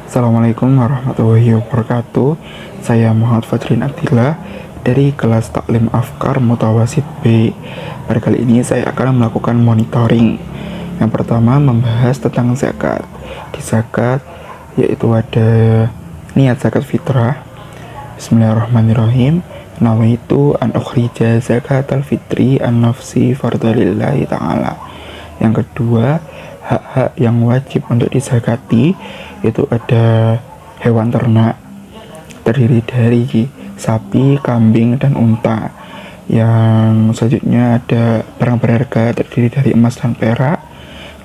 Assalamualaikum warahmatullahi wabarakatuh. Saya Muhammad Fadrin Abdillah dari kelas Taklim Afkar Mutawasid B. Pada kali ini saya akan melakukan monitoring. Yang pertama membahas tentang zakat. Di zakat yaitu ada niat zakat fitrah. Bismillahirrahmanirrahim. Nawaitu an ukhrija zakatal fitri an nafsi fardalillahi ta'ala. Yang kedua, hak-hak yang wajib untuk dizakati itu ada hewan ternak terdiri dari sapi, kambing, dan unta. Yang selanjutnya ada barang berharga terdiri dari emas dan perak.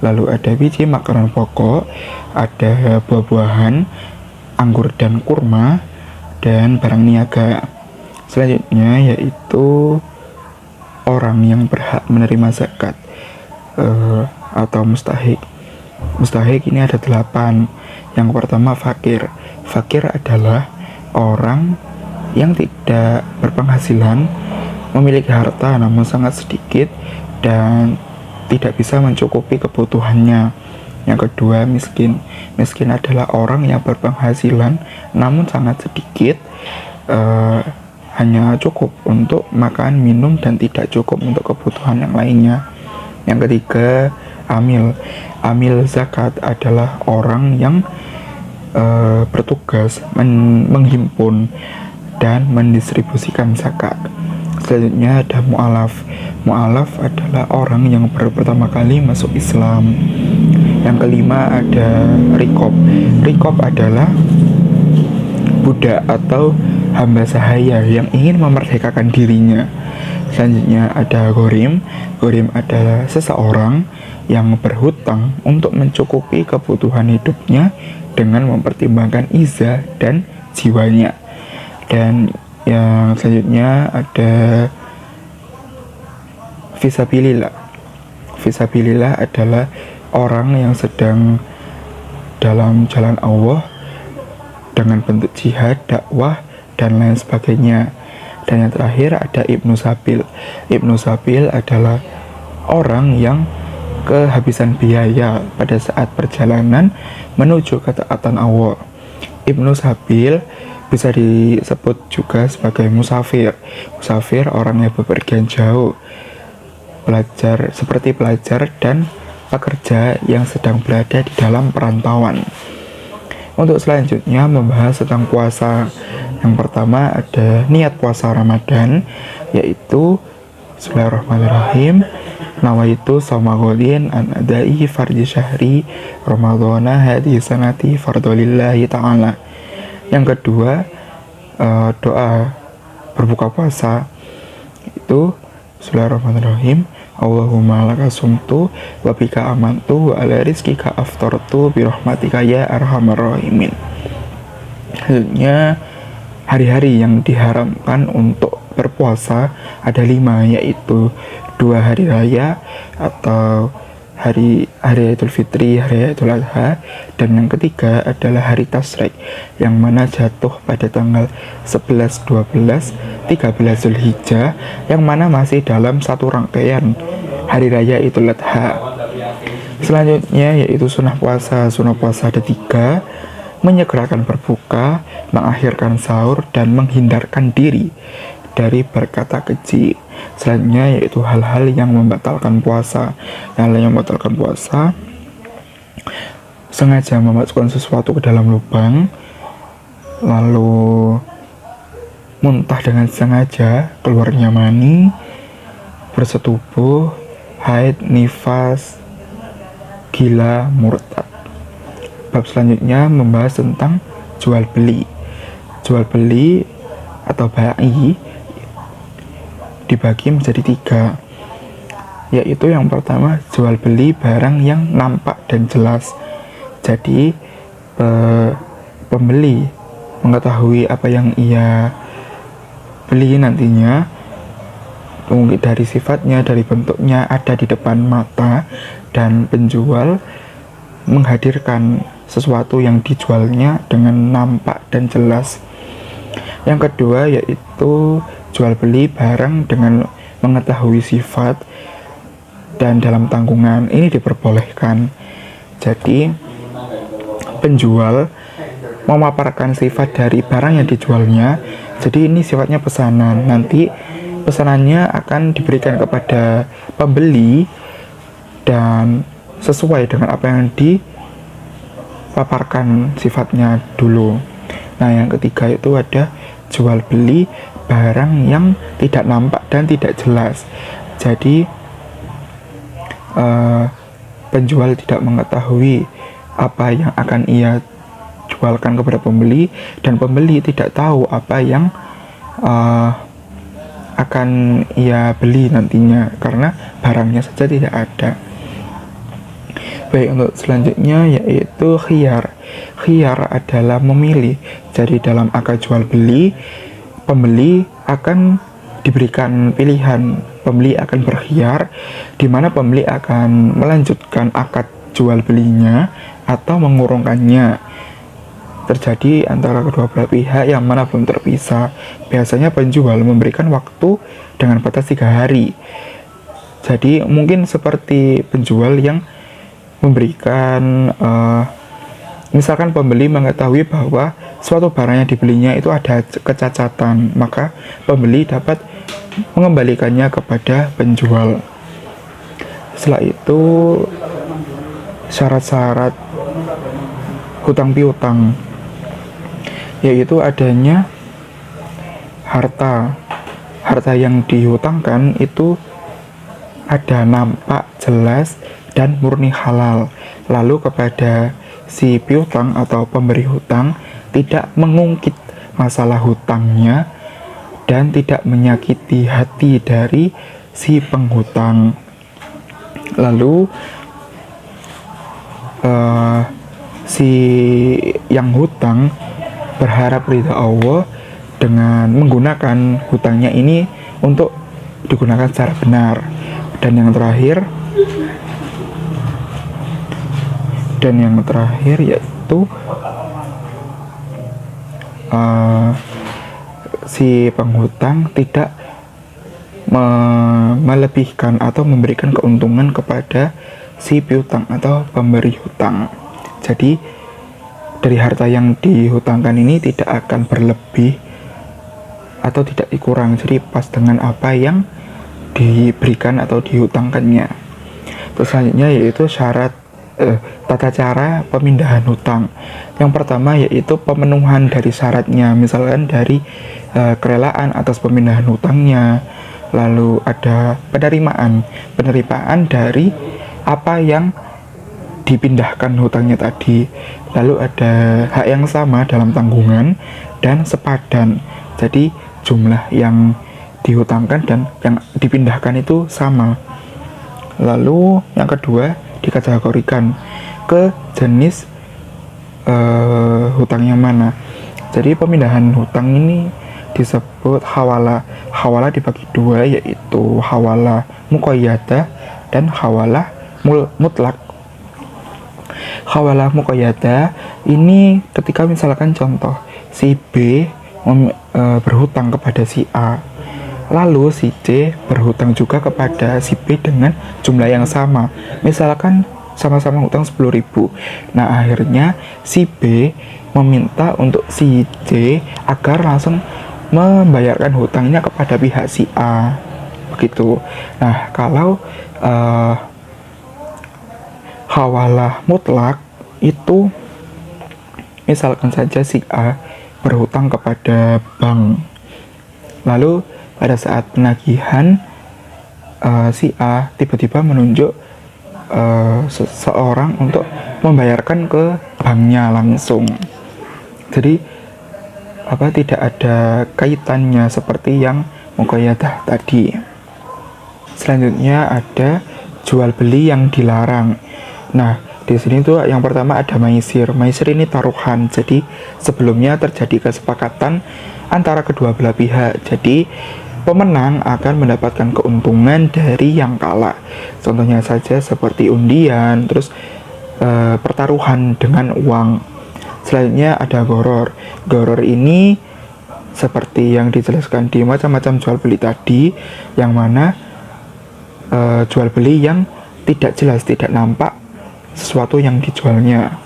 Lalu ada biji makanan pokok, ada buah-buahan, anggur dan kurma, dan barang niaga. Selanjutnya yaitu orang yang berhak menerima zakat atau mustahik. Mustahik ini ada 8. Yang pertama fakir. Fakir adalah orang yang tidak berpenghasilan, memiliki harta namun sangat sedikit dan tidak bisa mencukupi kebutuhannya. Yang kedua miskin. Miskin adalah orang yang berpenghasilan namun sangat sedikit, hanya cukup untuk makan, minum, dan tidak cukup untuk kebutuhan yang lainnya. Yang ketiga amil. Amil zakat adalah orang yang bertugas menghimpun dan mendistribusikan zakat. Selanjutnya ada mu'alaf. Mu'alaf adalah orang yang baru pertama kali masuk Islam. Yang kelima ada rikob. Rikob adalah budak atau hamba sahaya yang ingin memerdekakan dirinya. Selanjutnya ada ghorim. Ghorim adalah seseorang yang berhutang untuk mencukupi kebutuhan hidupnya dengan mempertimbangkan izah dan jiwanya. Dan yang selanjutnya ada fisabilillah. Fisabilillah adalah orang yang sedang dalam jalan Allah dengan bentuk jihad, dakwah, dan lain sebagainya. Dan yang terakhir ada Ibnu Sabil. Ibnu Sabil adalah orang yang kehabisan biaya pada saat perjalanan menuju ketaatan Allah. Ibnu Sabil bisa disebut juga sebagai musafir. Musafir orang yang bepergian jauh, seperti pelajar dan pekerja yang sedang berada di dalam perantauan. Untuk selanjutnya membahas tentang puasa. Yang pertama ada niat puasa Ramadan, yaitu Bismillahirrahmanirrahim. Nawaitu samagodin an adai farji syahri Ramadhana hadi sanati fardolillahi ta'ala. Yang kedua doa berbuka puasa, itu Bismillahirrahmanirrahim. Allahumma laka sumtu wa bika amantu wa ala rizkika aftartu birahmatika ya arhamar rahimin. Selanjutnya hari-hari yang diharamkan untuk berpuasa ada 5, yaitu 2 hari raya atau hari Idul Fitri, hari Idul Adha, dan yang ketiga adalah hari Tasyrik yang mana jatuh pada tanggal 11, 12, 13 Zulhijjah, yang mana masih dalam satu rangkaian hari raya Idul Adha. Selanjutnya yaitu sunnah puasa. Sunnah puasa ada 3: menyegerakan berbuka, mengakhirkan sahur, dan menghindarkan diri dari berkata keji. Selanjutnya yaitu hal-hal yang membatalkan puasa. Hal yang membatalkan puasa: sengaja memasukkan sesuatu ke dalam lubang, lalu muntah dengan sengaja, keluarnya mani, bersetubuh, haid, nifas, gila, murtad. Bab selanjutnya membahas tentang jual beli. Jual beli atau bai dibagi menjadi 3, yaitu yang pertama jual beli barang yang nampak dan jelas. Jadi pembeli mengetahui apa yang ia beli nantinya, mungkin dari sifatnya, dari bentuknya ada di depan mata, dan penjual menghadirkan sesuatu yang dijualnya dengan nampak dan jelas. Yang kedua yaitu jual beli barang dengan mengetahui sifat dan dalam tanggungan, ini diperbolehkan. Jadi penjual memaparkan sifat dari barang yang dijualnya. Jadi ini sifatnya pesanan. Nanti pesanannya akan diberikan kepada pembeli dan sesuai dengan apa yang dipaparkan sifatnya dulu. Nah, yang ketiga itu ada jual beli barang yang tidak nampak dan tidak jelas. Jadi penjual tidak mengetahui apa yang akan ia jualkan kepada pembeli, dan pembeli tidak tahu apa yang akan ia beli nantinya karena barangnya saja tidak ada. Baik, untuk selanjutnya yaitu khiyar. Khiyar adalah memilih. Jadi dalam akad jual beli, pembeli akan diberikan pilihan. Pembeli akan berkhiyar, di mana pembeli akan melanjutkan akad jual belinya atau mengurungkannya. Terjadi antara kedua belah pihak yang mana belum terpisah. Biasanya penjual memberikan waktu dengan batas 3 hari. Jadi mungkin seperti penjual yang memberikan misalkan pembeli mengetahui bahwa suatu barang yang dibelinya itu ada kecacatan, maka pembeli dapat mengembalikannya kepada penjual. Setelah itu syarat-syarat hutang piutang, yaitu adanya harta yang dihutangkan itu ada nampak, jelas, dan murni halal. Lalu kepada si piutang atau pemberi hutang tidak mengungkit masalah hutangnya dan tidak menyakiti hati dari si penghutang. Lalu si yang hutang berharap ridha Allah dengan menggunakan hutangnya ini untuk digunakan secara benar. Dan yang terakhir yaitu si penghutang tidak melebihkan atau memberikan keuntungan kepada si piutang atau pemberi hutang. Jadi dari harta yang dihutangkan ini tidak akan berlebih atau tidak dikurang, jadi pas dengan apa yang diberikan atau dihutangkannya. Terus selanjutnya yaitu syarat tata cara pemindahan hutang. Yang pertama yaitu pemenuhan dari syaratnya, misalkan dari kerelaan atas pemindahan hutangnya. Lalu ada penerimaan dari apa yang dipindahkan hutangnya tadi. Lalu ada hak yang sama dalam tanggungan dan sepadan. Jadi jumlah yang dihutangkan dan yang dipindahkan itu sama. Lalu yang kedua dikategorikan ke jenis hutang yang mana. Jadi pemindahan hutang ini disebut hawalah. Hawalah dibagi dua, yaitu hawalah muqayyadah dan hawalah mutlak. Hawalah muqayyadah ini ketika misalkan contoh si B berhutang kepada si A, lalu si C berhutang juga kepada si B dengan jumlah yang sama, misalkan sama-sama hutang 10.000. Nah, akhirnya si B meminta untuk si C agar langsung membayarkan hutangnya kepada pihak si A, begitu. Nah, kalau hawalah mutlak itu misalkan saja si A berhutang kepada bank, lalu pada saat penagihan si A tiba-tiba menunjuk seseorang untuk membayarkan ke banknya langsung. Jadi tidak ada kaitannya seperti yang muqayyadah tadi. Selanjutnya ada jual beli yang dilarang. Nah, di sini tuh yang pertama ada maisir. Maisir ini taruhan. Jadi sebelumnya terjadi kesepakatan antara kedua belah pihak. Jadi pemenang akan mendapatkan keuntungan dari yang kalah. Contohnya saja seperti undian, terus pertaruhan dengan uang. Selanjutnya ada goror. Goror ini seperti yang dijelaskan di macam-macam jual beli tadi, yang mana jual beli yang tidak jelas, tidak nampak sesuatu yang dijualnya.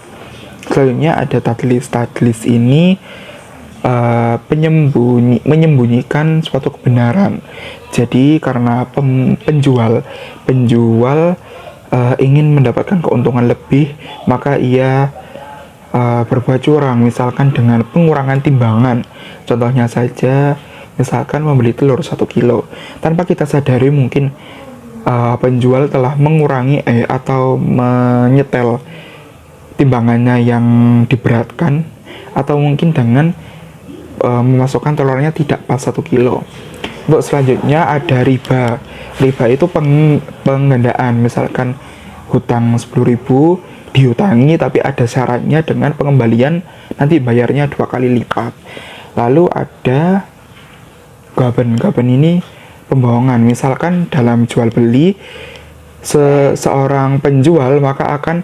Selanjutnya ada tadlis. Tadlis ini menyembunyikan suatu kebenaran. Jadi karena penjual ingin mendapatkan keuntungan lebih, maka ia berbuat curang, misalkan dengan pengurangan timbangan. Contohnya saja, misalkan membeli telur 1 kilo, tanpa kita sadari mungkin penjual telah mengurangi atau menyetel timbangannya yang diberatkan, atau mungkin dengan memasukkan telurnya tidak pas 1 kilo. Untuk selanjutnya ada riba. Riba itu penggandaan, misalkan hutang 10.000 dihutangi tapi ada syaratnya dengan pengembalian nanti bayarnya 2 kali lipat. Lalu ada gaben. Gaben ini pembohongan, misalkan dalam jual beli seorang penjual maka akan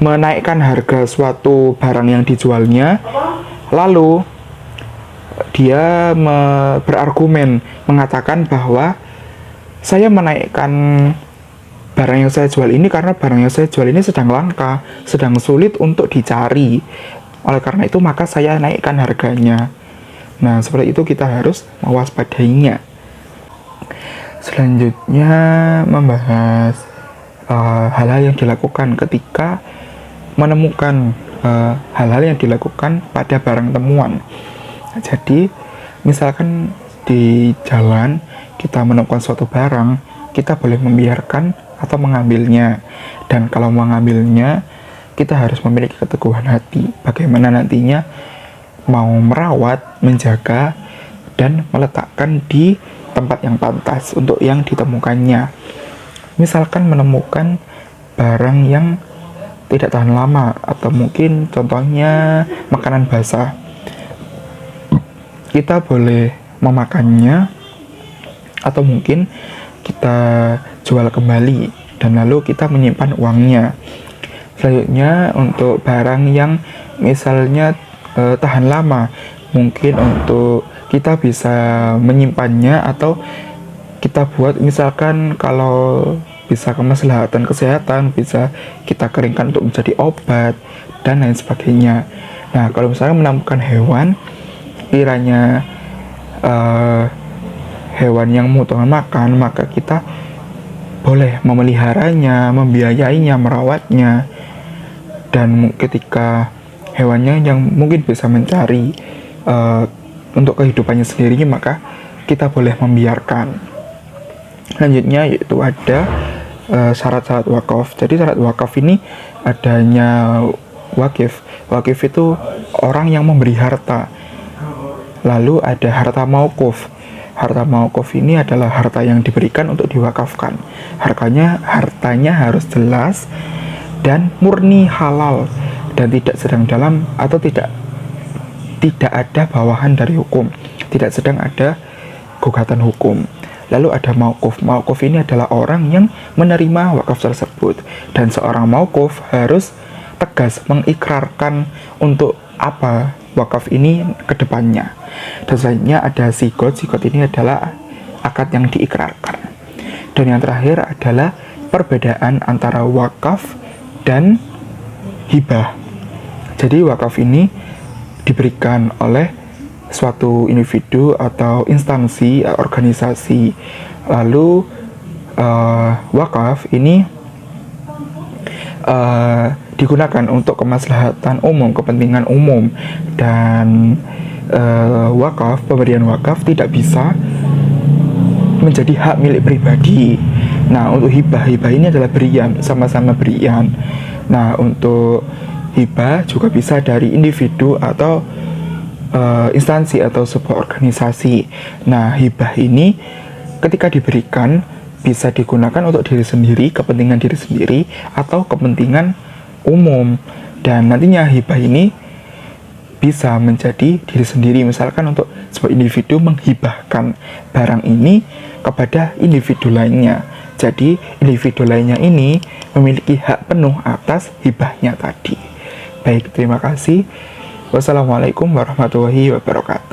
menaikkan harga suatu barang yang dijualnya, lalu dia berargumen mengatakan bahwa saya menaikkan barang yang saya jual ini karena barang yang saya jual ini sedang langka, sedang sulit untuk dicari. Oleh karena itu maka saya naikkan harganya. Nah, seperti itu kita harus mewaspadainya. Selanjutnya membahas hal-hal yang dilakukan ketika menemukan hal-hal yang dilakukan pada barang temuan. Jadi misalkan di jalan kita menemukan suatu barang, kita boleh membiarkan atau mengambilnya. Dan kalau mengambilnya, kita harus memiliki keteguhan hati bagaimana nantinya mau merawat, menjaga, dan meletakkan di tempat yang pantas untuk yang ditemukannya. Misalkan menemukan barang yang tidak tahan lama, atau mungkin contohnya makanan basah, kita boleh memakannya atau mungkin kita jual kembali dan lalu kita menyimpan uangnya. Selanjutnya untuk barang yang misalnya tahan lama, mungkin untuk kita bisa menyimpannya atau kita buat, misalkan kalau bisa kemaslahatan kesehatan bisa kita keringkan untuk menjadi obat dan lain sebagainya. Nah, kalau misalnya menemukan hewan, kiranya hewan yang membutuhkan makan, maka kita boleh memeliharanya, membiayainya, merawatnya. Dan ketika hewannya yang mungkin bisa mencari untuk kehidupannya sendiri, maka kita boleh membiarkan. Selanjutnya yaitu ada syarat-syarat wakaf. Jadi syarat wakaf ini adanya wakif. Wakif itu orang yang memberi harta. Lalu ada harta mauquf. Harta mauquf ini adalah harta yang diberikan untuk diwakafkan. Hartanya harus jelas dan murni halal dan tidak sedang dalam atau tidak ada bawahan dari hukum, tidak sedang ada gugatan hukum. Lalu ada mauquf. Mauquf ini adalah orang yang menerima wakaf tersebut, dan seorang mauquf harus tegas mengikrarkan untuk apa wakaf ini ke depannya. Dan selanjutnya ada sigot. Sigot ini adalah akad yang diikrarkan. Dan yang terakhir adalah perbedaan antara wakaf dan hibah. Jadi wakaf ini diberikan oleh suatu individu atau instansi, organisasi. Lalu wakaf ini digunakan untuk kemaslahatan umum, kepentingan umum. Dan wakaf, pemberian wakaf tidak bisa menjadi hak milik pribadi. Nah, untuk hibah ini adalah berian, sama-sama berian. Nah, untuk hibah juga bisa dari individu atau instansi atau sebuah organisasi. Nah, hibah ini ketika diberikan bisa digunakan untuk diri sendiri, kepentingan diri sendiri, atau kepentingan umum. Dan nantinya hibah ini bisa menjadi diri sendiri, misalkan untuk sebuah individu menghibahkan barang ini kepada individu lainnya. Jadi individu lainnya ini memiliki hak penuh atas hibahnya tadi. Baik, terima kasih. Wassalamualaikum warahmatullahi wabarakatuh.